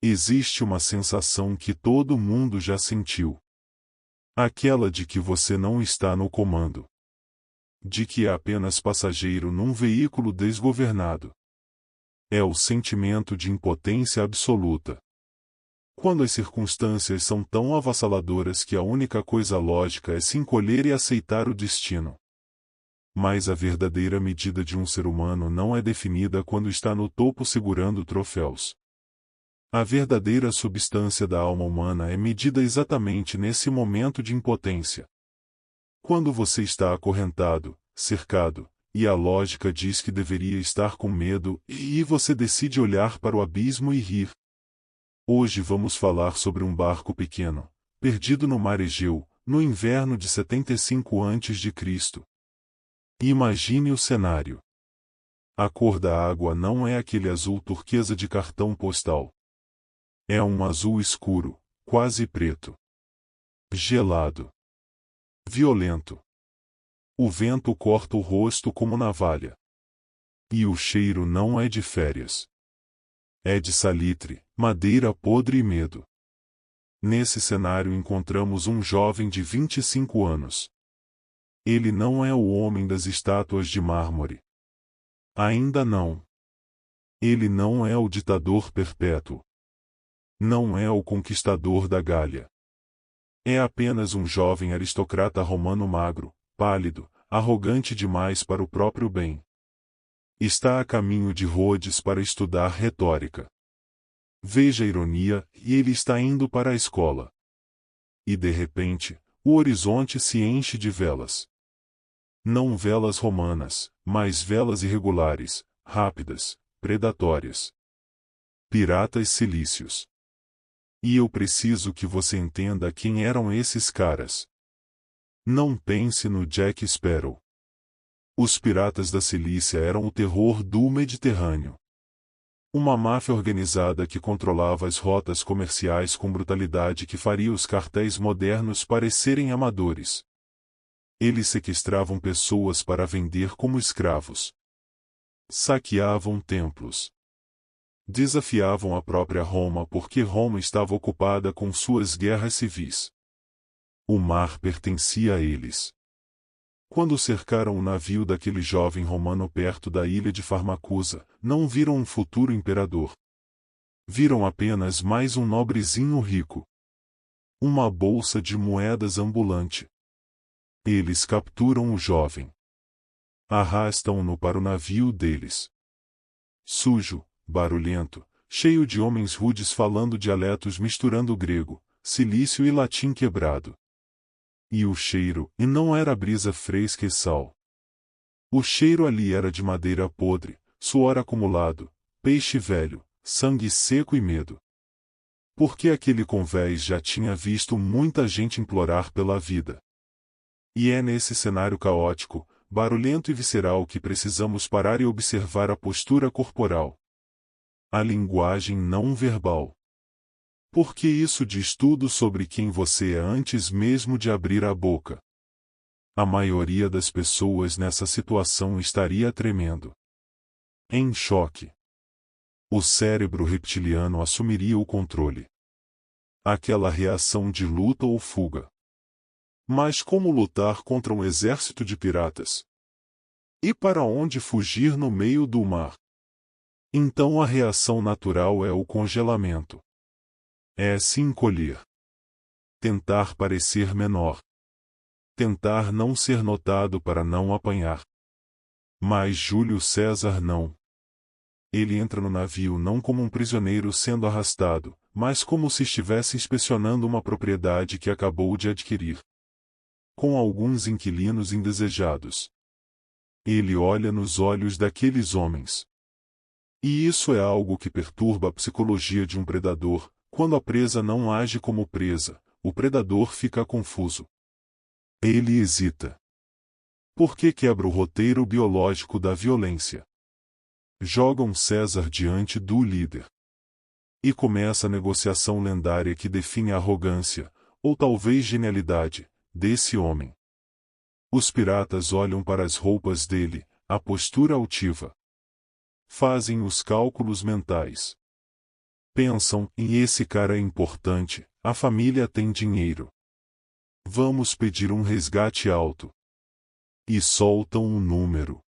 Existe uma sensação que todo mundo já sentiu. Aquela de que você não está no comando. De que é apenas passageiro num veículo desgovernado. É o sentimento de impotência absoluta. Quando as circunstâncias são tão avassaladoras que a única coisa lógica é se encolher e aceitar o destino. Mas a verdadeira medida de um ser humano não é definida quando está no topo segurando troféus. A verdadeira substância da alma humana é medida exatamente nesse momento de impotência. Quando você está acorrentado, cercado, e a lógica diz que deveria estar com medo, e você decide olhar para o abismo e rir. Hoje vamos falar sobre um barco pequeno, perdido no mar Egeu, no inverno de 75 a.C. Imagine o cenário. A cor da água não é aquele azul turquesa de cartão postal. É um azul escuro, quase preto. Gelado. Violento. O vento corta o rosto como navalha. E o cheiro não é de férias. É de salitre, madeira podre e medo. Nesse cenário encontramos um jovem de 25 anos. Ele não é o homem das estátuas de mármore. Ainda não. Ele não é o ditador perpétuo. Não é o conquistador da Gália. É apenas um jovem aristocrata romano magro, pálido, arrogante demais para o próprio bem. Está a caminho de Rhodes para estudar retórica. Veja a ironia, e ele está indo para a escola. E de repente, o horizonte se enche de velas. Não velas romanas, mas velas irregulares, rápidas, predatórias. Piratas cilícios. E eu preciso que você entenda quem eram esses caras. Não pense no Jack Sparrow. Os piratas da Cilícia eram o terror do Mediterrâneo. Uma máfia organizada que controlava as rotas comerciais com brutalidade que faria os cartéis modernos parecerem amadores. Eles sequestravam pessoas para vender como escravos. Saqueavam templos. Desafiavam a própria Roma porque Roma estava ocupada com suas guerras civis. O mar pertencia a eles. Quando cercaram o navio daquele jovem romano perto da ilha de Farmacusa, não viram um futuro imperador. Viram apenas mais um nobrezinho rico. Uma bolsa de moedas ambulante. Eles capturam o jovem. Arrastam-no para o navio deles. Sujo, barulhento, cheio de homens rudes falando dialetos misturando grego, cilício e latim quebrado. E o cheiro, e não era brisa fresca e sal. O cheiro ali era de madeira podre, suor acumulado, peixe velho, sangue seco e medo. Porque aquele convés já tinha visto muita gente implorar pela vida. E é nesse cenário caótico, barulhento e visceral que precisamos parar e observar a postura corporal. A linguagem não verbal. Porque isso diz tudo sobre quem você é antes mesmo de abrir a boca. A maioria das pessoas nessa situação estaria tremendo. Em choque. O cérebro reptiliano assumiria o controle. Aquela reação de luta ou fuga. Mas como lutar contra um exército de piratas? E para onde fugir no meio do mar? Então a reação natural é o congelamento. É se encolher. Tentar parecer menor. Tentar não ser notado para não apanhar. Mas Júlio César não. Ele entra no navio não como um prisioneiro sendo arrastado, mas como se estivesse inspecionando uma propriedade que acabou de adquirir. Com alguns inquilinos indesejados. Ele olha nos olhos daqueles homens. E isso é algo que perturba a psicologia de um predador. Quando a presa não age como presa, o predador fica confuso. Ele hesita. Por que quebra o roteiro biológico da violência? Jogam César diante do líder. E começa a negociação lendária que define a arrogância, ou talvez genialidade, desse homem. Os piratas olham para as roupas dele, a postura altiva. Fazem os cálculos mentais. Pensam, e esse cara é importante, a família tem dinheiro. Vamos pedir um resgate alto. E soltam um número.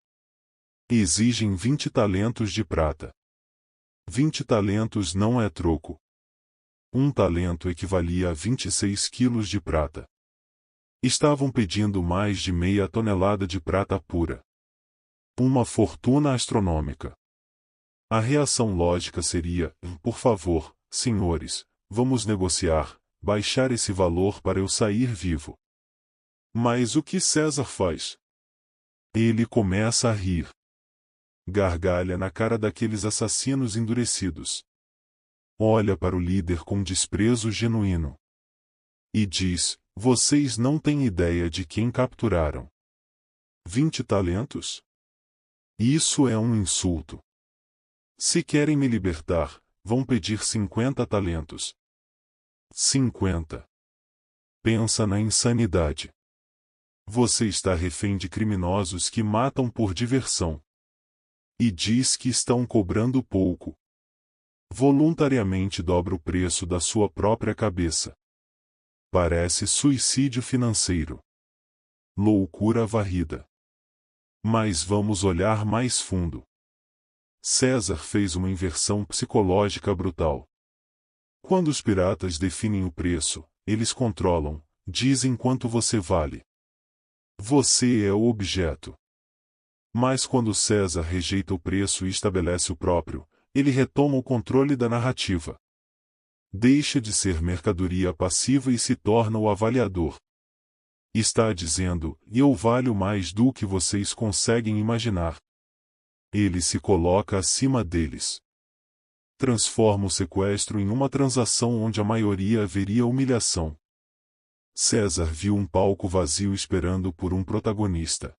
Exigem 20 talentos de prata. 20 talentos não é troco. Um talento equivalia a 26 quilos de prata. Estavam pedindo mais de meia tonelada de prata pura. Uma fortuna astronômica. A reação lógica seria, por favor, senhores, vamos negociar, baixar esse valor para eu sair vivo. Mas o que César faz? Ele começa a rir. Gargalha na cara daqueles assassinos endurecidos. Olha para o líder com desprezo genuíno. E diz, vocês não têm ideia de quem capturaram. 20 talentos? Isso é um insulto. Se querem me libertar, vão pedir 50 talentos. 50. Pensa na insanidade. Você está refém de criminosos que matam por diversão. E diz que estão cobrando pouco. Voluntariamente dobra o preço da sua própria cabeça. Parece suicídio financeiro. Loucura varrida. Mas vamos olhar mais fundo. César fez uma inversão psicológica brutal. Quando os piratas definem o preço, eles controlam, dizem quanto você vale. Você é o objeto. Mas quando César rejeita o preço e estabelece o próprio, ele retoma o controle da narrativa. Deixa de ser mercadoria passiva e se torna o avaliador. Está dizendo, eu valho mais do que vocês conseguem imaginar. Ele se coloca acima deles. Transforma o sequestro em uma transação onde a maioria veria humilhação. César viu um palco vazio esperando por um protagonista.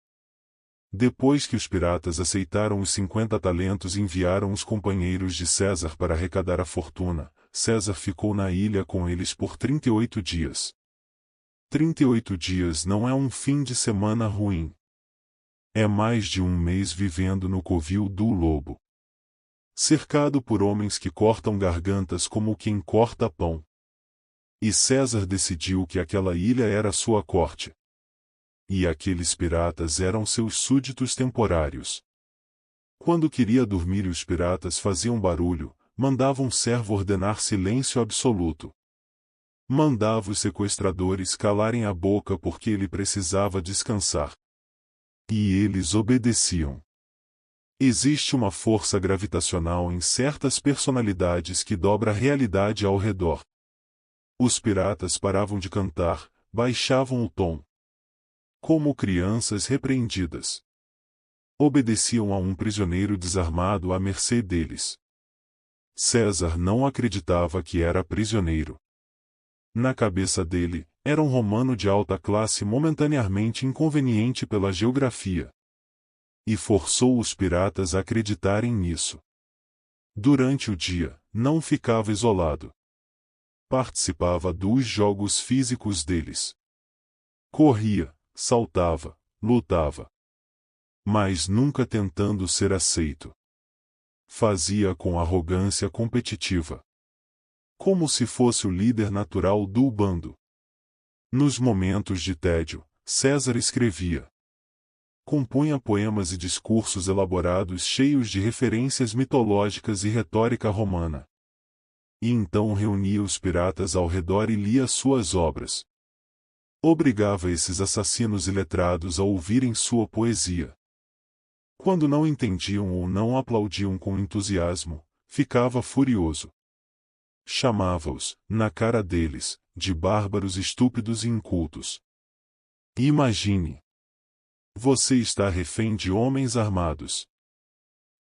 Depois que os piratas aceitaram os 50 talentos e enviaram os companheiros de César para arrecadar a fortuna, César ficou na ilha com eles por 38 dias. 38 dias não é um fim de semana ruim. É mais de um mês vivendo no covil do lobo. Cercado por homens que cortam gargantas como quem corta pão. E César decidiu que aquela ilha era sua corte. E aqueles piratas eram seus súditos temporários. Quando queria dormir e os piratas faziam barulho, mandava um servo ordenar silêncio absoluto. Mandava os sequestradores calarem a boca porque ele precisava descansar. E eles obedeciam. Existe uma força gravitacional em certas personalidades que dobra a realidade ao redor. Os piratas paravam de cantar, baixavam o tom. Como crianças repreendidas. Obedeciam a um prisioneiro desarmado à mercê deles. César não acreditava que era prisioneiro. Na cabeça dele, era um romano de alta classe momentaneamente inconveniente pela geografia. E forçou os piratas a acreditarem nisso. Durante o dia, não ficava isolado. Participava dos jogos físicos deles. Corria, saltava, lutava. Mas nunca tentando ser aceito. Fazia com arrogância competitiva. Como se fosse o líder natural do bando. Nos momentos de tédio, César escrevia. Compunha poemas e discursos elaborados cheios de referências mitológicas e retórica romana. E então reunia os piratas ao redor e lia suas obras. Obrigava esses assassinos iletrados a ouvirem sua poesia. Quando não entendiam ou não aplaudiam com entusiasmo, ficava furioso. Chamava-os, na cara deles, de bárbaros estúpidos e incultos. Imagine. Você está refém de homens armados.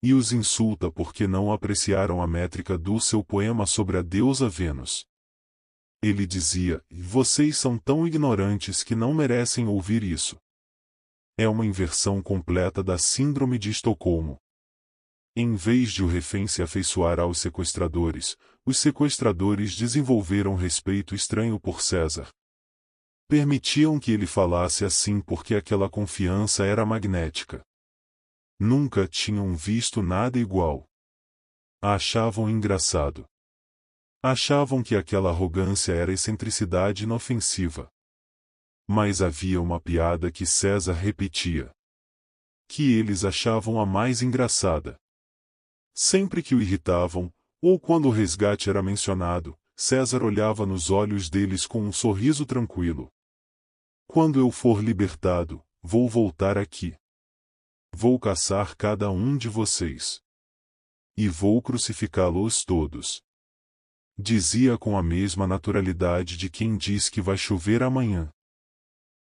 E os insulta porque não apreciaram a métrica do seu poema sobre a deusa Vênus. Ele dizia, vocês são tão ignorantes que não merecem ouvir isso. É uma inversão completa da síndrome de Estocolmo. Em vez de o refém se afeiçoar aos sequestradores, os sequestradores desenvolveram respeito estranho por César. Permitiam que ele falasse assim porque aquela confiança era magnética. Nunca tinham visto nada igual. Achavam engraçado. Achavam que aquela arrogância era excentricidade inofensiva. Mas havia uma piada que César repetia, que eles achavam a mais engraçada. Sempre que o irritavam, ou quando o resgate era mencionado, César olhava nos olhos deles com um sorriso tranquilo. Quando eu for libertado, vou voltar aqui. Vou caçar cada um de vocês. E vou crucificá-los todos. Dizia com a mesma naturalidade de quem diz que vai chover amanhã.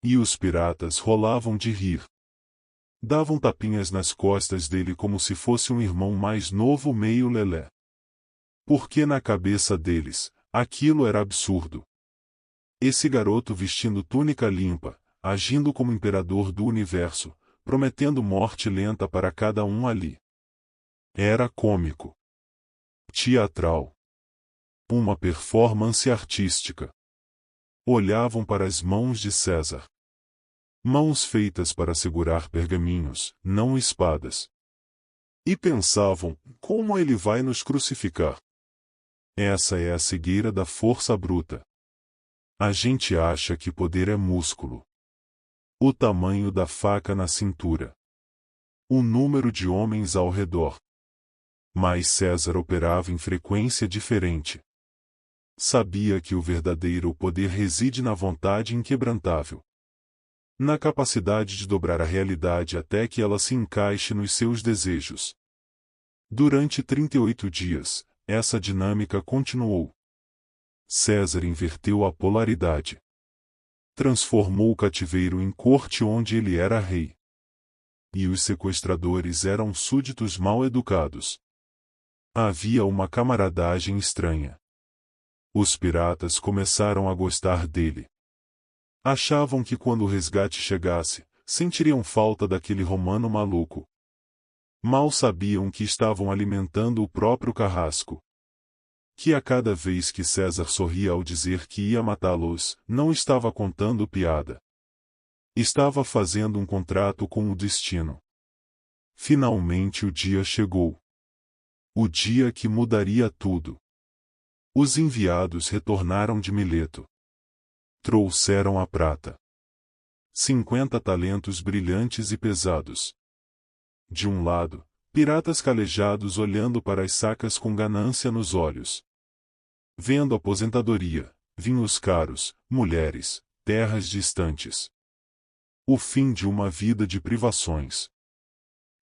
E os piratas rolavam de rir. Davam tapinhas nas costas dele como se fosse um irmão mais novo meio lelé. Porque na cabeça deles, aquilo era absurdo. Esse garoto vestindo túnica limpa, agindo como imperador do universo, prometendo morte lenta para cada um ali. Era cômico. Teatral. Uma performance artística. Olhavam para as mãos de César. Mãos feitas para segurar pergaminhos, não espadas. E pensavam, como ele vai nos crucificar? Essa é a cegueira da força bruta. A gente acha que poder é músculo. O tamanho da faca na cintura. O número de homens ao redor. Mas César operava em frequência diferente. Sabia que o verdadeiro poder reside na vontade inquebrantável. Na capacidade de dobrar a realidade até que ela se encaixe nos seus desejos. Durante 38 dias, essa dinâmica continuou. César inverteu a polaridade. Transformou o cativeiro em corte onde ele era rei. E os sequestradores eram súditos mal educados. Havia uma camaradagem estranha. Os piratas começaram a gostar dele. Achavam que quando o resgate chegasse, sentiriam falta daquele romano maluco. Mal sabiam que estavam alimentando o próprio carrasco. Que a cada vez que César sorria ao dizer que ia matá-los, não estava contando piada. Estava fazendo um contrato com o destino. Finalmente o dia chegou. O dia que mudaria tudo. Os enviados retornaram de Mileto. Trouxeram a prata. 50 talentos brilhantes e pesados. De um lado, piratas calejados olhando para as sacas com ganância nos olhos. Vendo aposentadoria, vinhos caros, mulheres, terras distantes. O fim de uma vida de privações.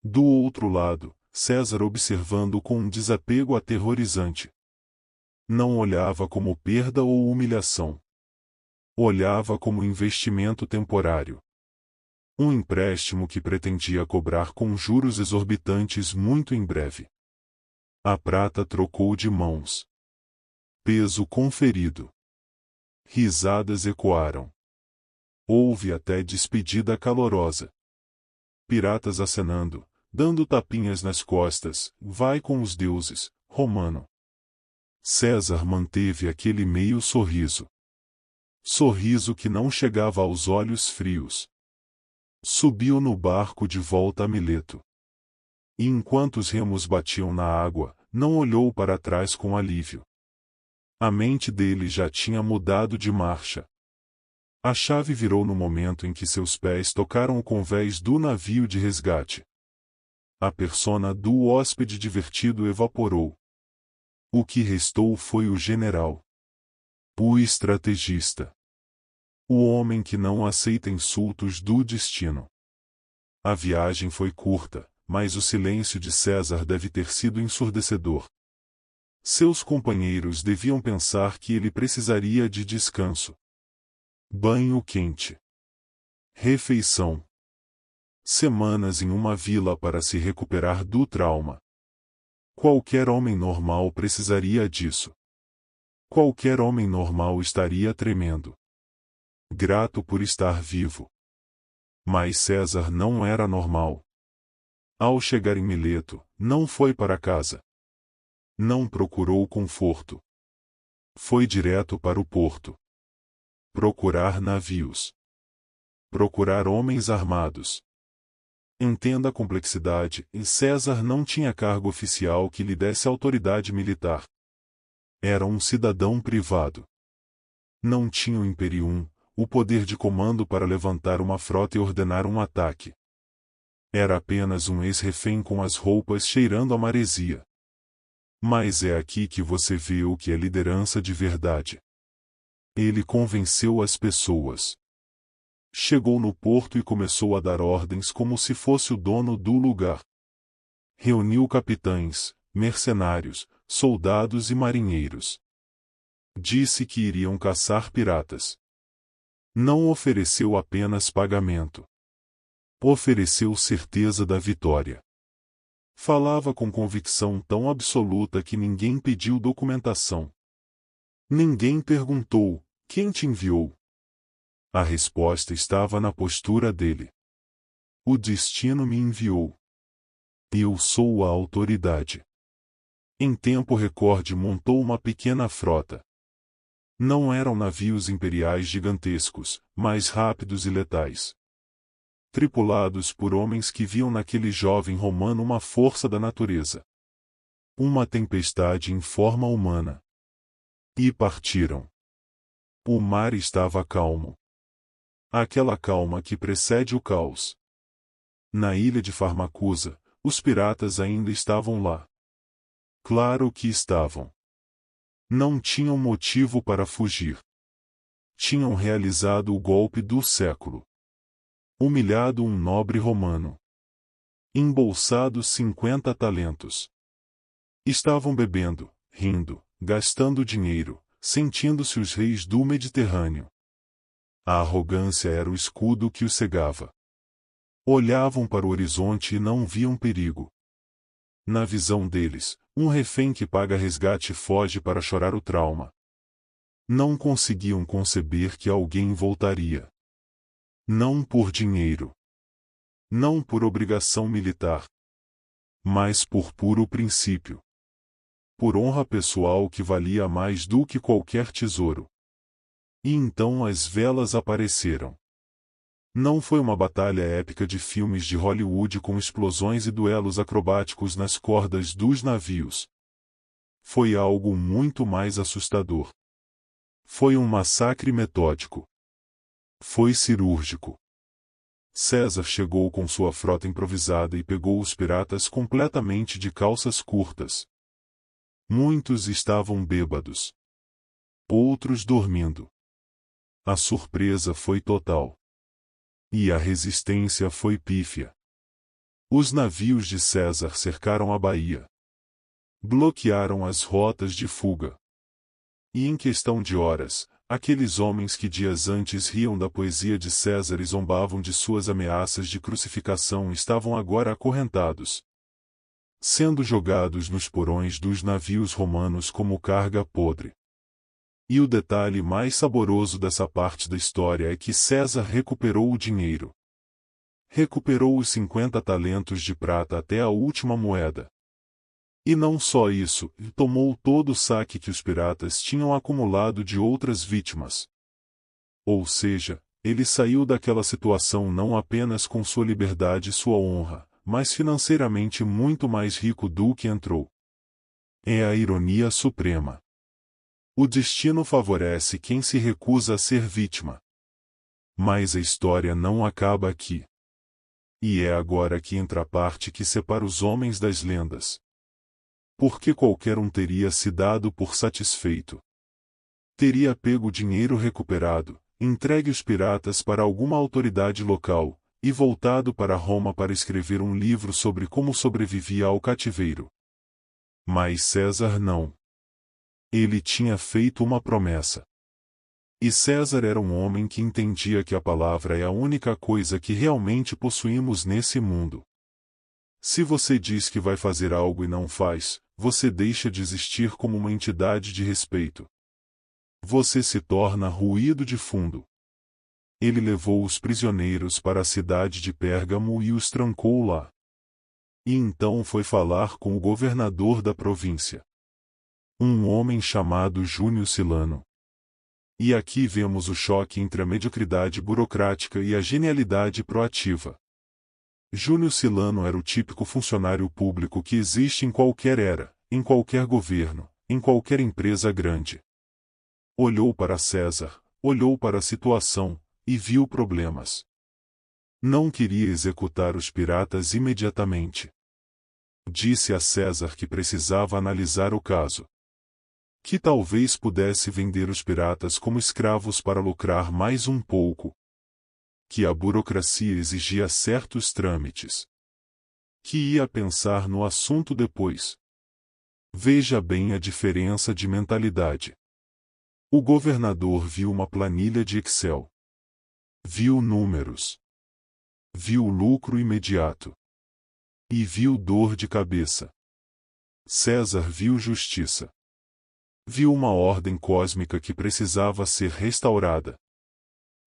Do outro lado, César observando com um desapego aterrorizante. Não olhava como perda ou humilhação. Olhava como investimento temporário. Um empréstimo que pretendia cobrar com juros exorbitantes muito em breve. A prata trocou de mãos. Peso conferido. Risadas ecoaram. Houve até despedida calorosa. Piratas acenando, dando tapinhas nas costas, vai com os deuses, Romano. César manteve aquele meio sorriso. Sorriso que não chegava aos olhos frios. Subiu no barco de volta a Mileto. E enquanto os remos batiam na água, não olhou para trás com alívio. A mente dele já tinha mudado de marcha. A chave virou no momento em que seus pés tocaram o convés do navio de resgate. A persona do hóspede divertido evaporou. O que restou foi o general. O estrategista. O homem que não aceita insultos do destino. A viagem foi curta, mas o silêncio de César deve ter sido ensurdecedor. Seus companheiros deviam pensar que ele precisaria de descanso. Banho quente. Refeição. Semanas em uma vila para se recuperar do trauma. Qualquer homem normal precisaria disso. Qualquer homem normal estaria tremendo. Grato por estar vivo. Mas César não era normal. Ao chegar em Mileto, não foi para casa. Não procurou conforto. Foi direto para o porto. Procurar navios. Procurar homens armados. Entenda a complexidade, e César não tinha cargo oficial que lhe desse autoridade militar. Era um cidadão privado. Não tinha o imperium, o poder de comando para levantar uma frota e ordenar um ataque. Era apenas um ex-refém com as roupas cheirando a maresia. Mas é aqui que você vê o que é liderança de verdade. Ele convenceu as pessoas. Chegou no porto e começou a dar ordens como se fosse o dono do lugar. Reuniu capitães, mercenários, soldados e marinheiros. Disse que iriam caçar piratas. Não ofereceu apenas pagamento. Ofereceu certeza da vitória. Falava com convicção tão absoluta que ninguém pediu documentação. Ninguém perguntou: quem te enviou? A resposta estava na postura dele. O destino me enviou. Eu sou a autoridade. Em tempo recorde montou uma pequena frota. Não eram navios imperiais gigantescos, mas rápidos e letais. Tripulados por homens que viam naquele jovem romano uma força da natureza. Uma tempestade em forma humana. E partiram. O mar estava calmo. Aquela calma que precede o caos. Na ilha de Farmacusa, os piratas ainda estavam lá. Claro que estavam. Não tinham motivo para fugir. Tinham realizado o golpe do século. Humilhado um nobre romano. Embolsado 50 talentos. Estavam bebendo, rindo, gastando dinheiro, sentindo-se os reis do Mediterrâneo. A arrogância era o escudo que os cegava. Olhavam para o horizonte e não viam perigo. Na visão deles, um refém que paga resgate foge para chorar o trauma. Não conseguiam conceber que alguém voltaria. Não por dinheiro. Não por obrigação militar. Mas por puro princípio. Por honra pessoal que valia mais do que qualquer tesouro. E então as velas apareceram. Não foi uma batalha épica de filmes de Hollywood com explosões e duelos acrobáticos nas cordas dos navios. Foi algo muito mais assustador. Foi um massacre metódico. Foi cirúrgico. César chegou com sua frota improvisada e pegou os piratas completamente de calças curtas. Muitos estavam bêbados. Outros dormindo. A surpresa foi total. E a resistência foi pífia. Os navios de César cercaram a baía. Bloquearam as rotas de fuga. E em questão de horas, aqueles homens que dias antes riam da poesia de César e zombavam de suas ameaças de crucificação estavam agora acorrentados, sendo jogados nos porões dos navios romanos como carga podre. E o detalhe mais saboroso dessa parte da história é que César recuperou o dinheiro. Recuperou os 50 talentos de prata até a última moeda. E não só isso, tomou todo o saque que os piratas tinham acumulado de outras vítimas. Ou seja, ele saiu daquela situação não apenas com sua liberdade e sua honra, mas financeiramente muito mais rico do que entrou. É a ironia suprema. O destino favorece quem se recusa a ser vítima. Mas a história não acaba aqui. E é agora que entra a parte que separa os homens das lendas. Porque qualquer um teria se dado por satisfeito. Teria pego o dinheiro recuperado, entregue os piratas para alguma autoridade local, e voltado para Roma para escrever um livro sobre como sobrevivia ao cativeiro. Mas César não. Ele tinha feito uma promessa. E César era um homem que entendia que a palavra é a única coisa que realmente possuímos nesse mundo. Se você diz que vai fazer algo e não faz, você deixa de existir como uma entidade de respeito. Você se torna ruído de fundo. Ele levou os prisioneiros para a cidade de Pérgamo e os trancou lá. E então foi falar com o governador da província. Um homem chamado Júnio Silano. E aqui vemos o choque entre a mediocridade burocrática e a genialidade proativa. Júnio Silano era o típico funcionário público que existe em qualquer era, em qualquer governo, em qualquer empresa grande. Olhou para César, olhou para a situação, e viu problemas. Não queria executar os piratas imediatamente. Disse a César que precisava analisar o caso. Que talvez pudesse vender os piratas como escravos para lucrar mais um pouco. Que a burocracia exigia certos trâmites. Que ia pensar no assunto depois. Veja bem a diferença de mentalidade. O governador viu uma planilha de Excel. Viu números. Viu lucro imediato. E viu dor de cabeça. César viu justiça. Viu uma ordem cósmica que precisava ser restaurada.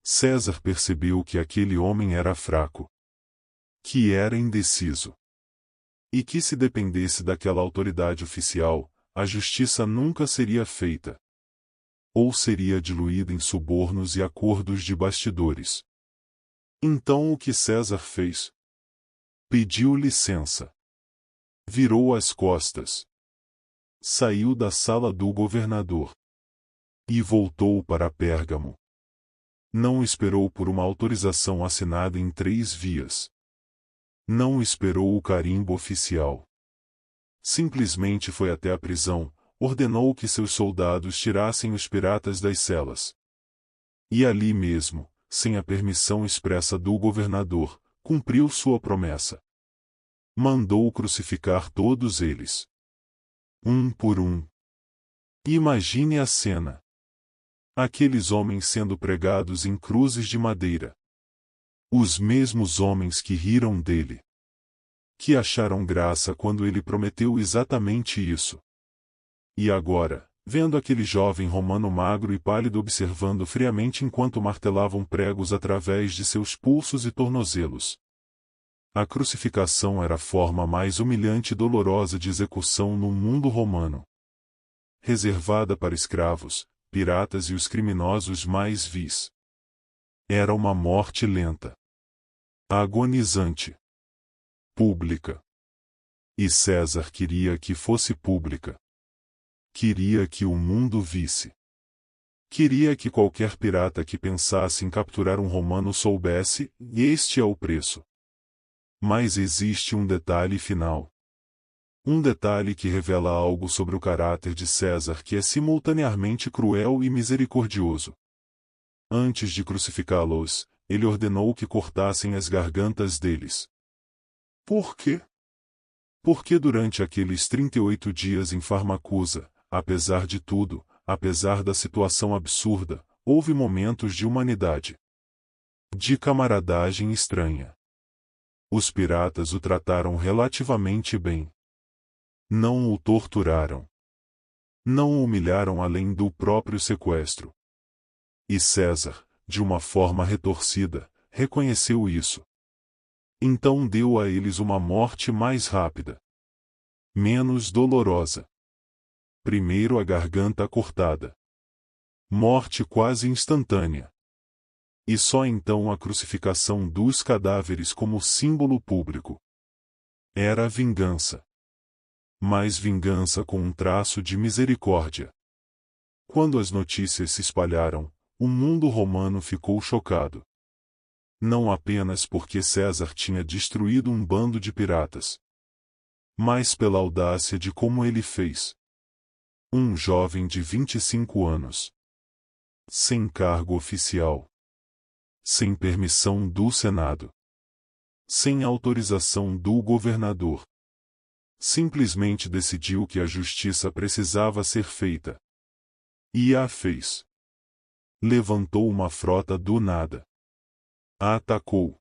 César percebeu que aquele homem era fraco. Que era indeciso. E que se dependesse daquela autoridade oficial, a justiça nunca seria feita. Ou seria diluída em subornos e acordos de bastidores. Então o que César fez? Pediu licença. Virou as costas. Saiu da sala do governador. E voltou para Pérgamo. Não esperou por uma autorização assinada em 3 vias. Não esperou o carimbo oficial. Simplesmente foi até a prisão, ordenou que seus soldados tirassem os piratas das celas. E ali mesmo, sem a permissão expressa do governador, cumpriu sua promessa. Mandou crucificar todos eles. Um por um. Imagine a cena. Aqueles homens sendo pregados em cruzes de madeira. Os mesmos homens que riram dele. Que acharam graça quando ele prometeu exatamente isso. E agora, vendo aquele jovem romano magro e pálido observando friamente enquanto martelavam pregos através de seus pulsos e tornozelos. A crucificação era a forma mais humilhante e dolorosa de execução no mundo romano. Reservada para escravos, piratas e os criminosos mais vis. Era uma morte lenta. Agonizante. Pública. E César queria que fosse pública. Queria que o mundo visse. Queria que qualquer pirata que pensasse em capturar um romano soubesse, e este é o preço. Mas existe um detalhe final. Um detalhe que revela algo sobre o caráter de César que é simultaneamente cruel e misericordioso. Antes de crucificá-los, ele ordenou que cortassem as gargantas deles. Por quê? Porque durante aqueles 38 dias em Farmacusa, apesar de tudo, apesar da situação absurda, houve momentos de humanidade. De camaradagem estranha. Os piratas o trataram relativamente bem. Não o torturaram. Não o humilharam além do próprio sequestro. E César, de uma forma retorcida, reconheceu isso. Então deu a eles uma morte mais rápida. Menos dolorosa. Primeiro a garganta cortada. Morte quase instantânea. E só então a crucificação dos cadáveres como símbolo público. Era vingança. Mas vingança com um traço de misericórdia. Quando as notícias se espalharam, o mundo romano ficou chocado. Não apenas porque César tinha destruído um bando de piratas, mas pela audácia de como ele fez. Um jovem de 25 anos. Sem cargo oficial. Sem permissão do Senado. Sem autorização do governador. Simplesmente decidiu que a justiça precisava ser feita. E a fez. Levantou uma frota do nada. A atacou.